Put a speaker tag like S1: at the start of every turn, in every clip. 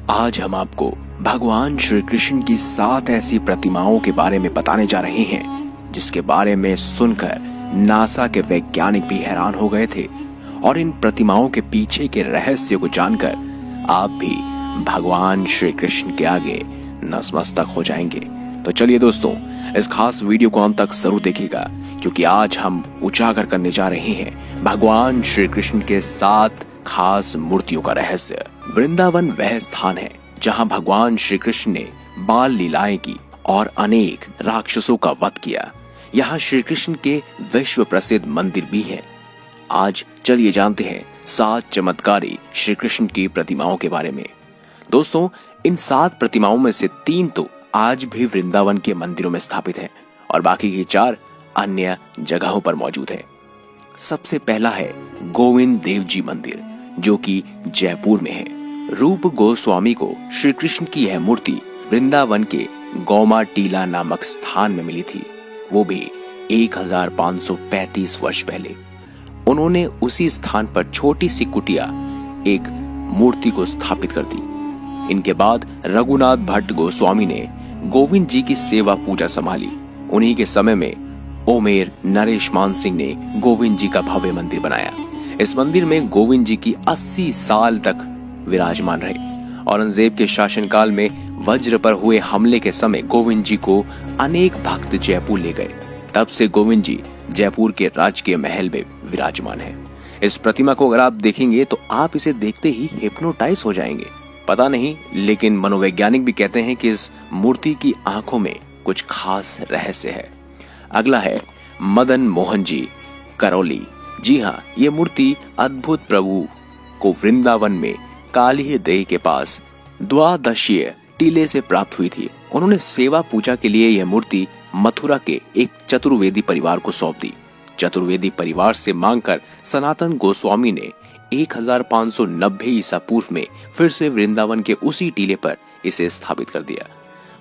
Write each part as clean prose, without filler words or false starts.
S1: आज हम आपको भगवान श्री कृष्ण की 7 ऐसी प्रतिमाओं के बारे में बताने जा रहे हैं जिसके बारे में सुनकर नासा के वैज्ञानिक भी हैरान हो गए थे। और इन प्रतिमाओं के पीछे के रहस्य को जानकर आप भी भगवान श्री कृष्ण के आगे नतमस्तक हो जाएंगे। तो चलिए दोस्तों, इस खास वीडियो को अंत तक जरूर देखिएगा, क्योंकि आज हम उजागर करने जा रहे हैं भगवान श्री कृष्ण के 7 खास मूर्तियों का रहस्य। वृंदावन वह स्थान है जहां भगवान श्री कृष्ण ने बाल लीलाएं की और अनेक राक्षसों का वध किया। यहाँ श्री कृष्ण के विश्व प्रसिद्ध मंदिर भी हैं। आज चलिए जानते हैं 7 चमत्कारी श्री कृष्ण की प्रतिमाओं के बारे में। दोस्तों, इन 7 प्रतिमाओं में से 3 तो आज भी वृंदावन के मंदिरों में स्थापित हैं और बाकी की 4 अन्य जगहों पर मौजूद है। सबसे पहला है गोविंद देव जी मंदिर, जो कि जयपुर में है। रूप गोस्वामी को श्री कृष्ण की यह मूर्ति वृंदावन के गौमा टीला नामक स्थान में मिली थी, वो भी 1535 वर्ष पहले। उन्होंने उसी स्थान पर छोटी सी कुटिया एक मूर्ति को स्थापित कर दी। इनके बाद रघुनाथ भट्ट गोस्वामी ने गोविंद जी की सेवा पूजा संभाली। उन्हीं के समय में ओमेर नरेश मान सिंह ने गोविंद जी का भव्य मंदिर बनाया। इस मंदिर में गोविंद जी की 80 साल तक विराजमान रहे। औरंगजेब के शासनकाल में वज्र पर हुए हमले के समय गोविंद जी को अनेक भक्त जयपुर ले गए। तब से गोविंद जी जयपुर के राजकीय महल में विराजमान है। इस प्रतिमा को अगर आप देखेंगे तो आप इसे देखते ही हिप्नोटाइज हो जाएंगे। पता नहीं, लेकिन मनोवैज्ञानिक भी कहते हैं कि इस मूर्ति की आंखों में कुछ खास रहस्य है। अगला है मदन मोहन जी करौली। जी हाँ, ये मूर्ति अद्भुत प्रभु को वृंदावन में काली देह के पास द्वादशीय टीले से प्राप्त हुई थी। उन्होंने सेवा पूजा के लिए यह मूर्ति मथुरा के एक चतुर्वेदी परिवार को सौंप दी। चतुर्वेदी परिवार से मांगकर सनातन गोस्वामी ने 1590 ईसा पूर्व में फिर से वृंदावन के उसी टीले पर इसे स्थापित कर दिया।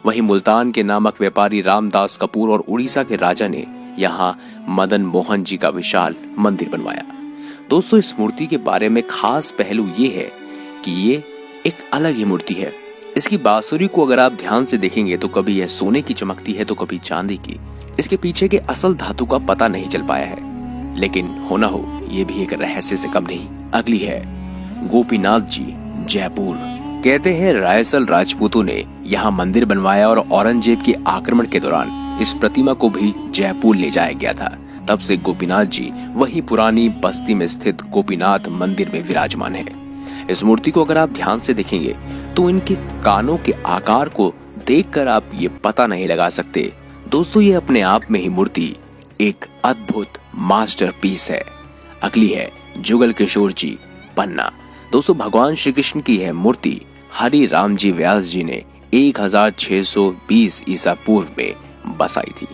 S1: वहीं मुल्तान के नामक व्यापारी रामदास कपूर और उड़ीसा के राजा ने यहाँ मदन मोहन जी का विशाल मंदिर बनवाया। दोस्तों, इस मूर्ति के बारे में खास पहलू ये है कि ये एक अलग ही मूर्ति है। इसकी बांसुरी को अगर आप ध्यान से देखेंगे तो कभी यह सोने की चमकती है तो कभी चांदी की। इसके पीछे के असल धातु का पता नहीं चल पाया है, लेकिन होना हो ये भी एक रहस्य से कम नहीं। अगली है गोपीनाथ जी जयपुर। कहते हैं रायसल राजपूतों ने यहाँ मंदिर बनवाया और औरंगजेब के आक्रमण के दौरान इस प्रतिमा को भी जयपुर ले जाया गया था। तब से गोपीनाथ जी वही पुरानी बस्ती में स्थित गोपीनाथ मंदिर में विराजमान है। इस मूर्ति को अगर आप ध्यान से देखेंगे तो इनके कानों के आकार को देखकर आप ये पता नहीं लगा सकते। दोस्तों, ये अपने आप में ही मूर्ति एक अद्भुत मास्टरपीस है। अगली है जुगल किशोर जी पन्ना। दोस्तों, भगवान श्री कृष्ण की यह मूर्ति हरि राम जी व्यास जी ने 1620 ईसा पूर्व में बसाई थी।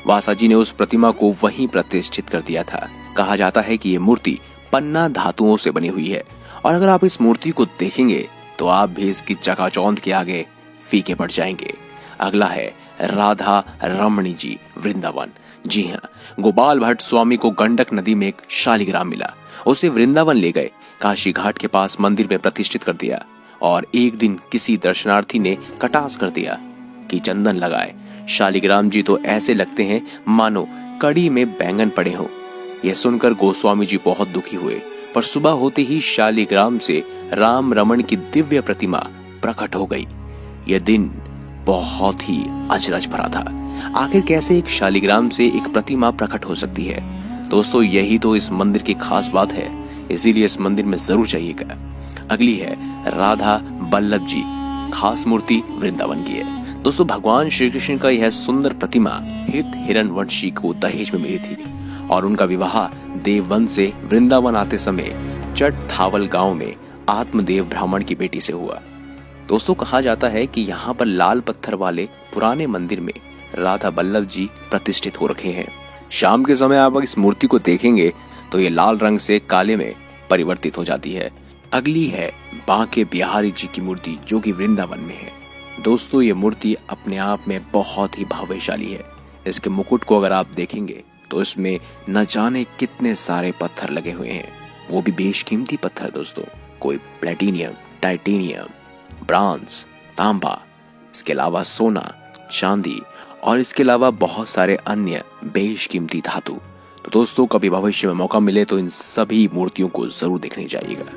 S1: वासा जी ने उस प्रतिमा को वहीं प्रतिष्ठित कर दिया था। कहा जाता है कि यह मूर्ति पन्ना धातुओं से बनी हुई है और अगर आप इस मूर्ति को देखेंगे तो आप भी इसकी चकाचौंध के आगे फीके पड़ जाएंगे। अगला है राधा रमणी जी वृंदावन। जी हाँ, गोपाल भट्ट स्वामी को गंडक नदी में एक शालिग्राम मिला। उसे वृंदावन ले गए, काशी घाट के पास मंदिर में प्रतिष्ठित कर दिया और एक दिन किसी दर्शनार्थी ने कटास कर दिया कि चंदन लगाए। शालिग्राम जी तो ऐसे लगते हैं मानो कड़ी में बैंगन पड़े हों। यह सुनकर गोस्वामी जी बहुत दुखी हुए, पर सुबह होते ही शालिग्राम से राम रमण की दिव्य प्रतिमा प्रकट हो गई। यह दिन बहुत ही अचरज भरा था। आखिर कैसे एक शालिग्राम से एक प्रतिमा प्रकट हो सकती है? दोस्तों, यही तो इस मंदिर की खास बात है, इसीलिए इस मंदिर में जरूर जाइएगा। अगली है राधा बल्लभ जी, खास मूर्ति वृंदावन की है। दोस्तों, भगवान श्री कृष्ण का यह सुंदर प्रतिमा हित हिरण्यवंशी को दहेज में मिली थी और उनका विवाह देववन से वृंदावन आते समय चट थावल गांव में आत्मदेव ब्राह्मण की बेटी से हुआ। दोस्तों, कहा जाता है कि यहाँ पर लाल पत्थर वाले पुराने मंदिर में राधा बल्लभ जी प्रतिष्ठित हो रखे हैं। शाम के समय आप इस मूर्ति को देखेंगे तो ये लाल रंग से काले में परिवर्तित हो जाती है। अगली है बांके बिहारी जी की मूर्ति, जो कि वृंदावन में है। दोस्तों, ये मूर्ति अपने आप में बहुत ही भावशाली है। इसके मुकुट को अगर आप देखेंगे तो इसमें न जाने कितने सारे पत्थर लगे हुए हैं, वो भी बेशकीमती पत्थर दोस्तों। कोई प्लेटिनियम, टाइटेनियम, ब्रांस, तांबा, इसके अलावा सोना, चांदी और इसके अलावा बहुत सारे अन्य बेशकीमती धातु। तो दोस्तों, कभी भविष्य में मौका मिले तो इन सभी मूर्तियों को जरूर देखने जाइएगा।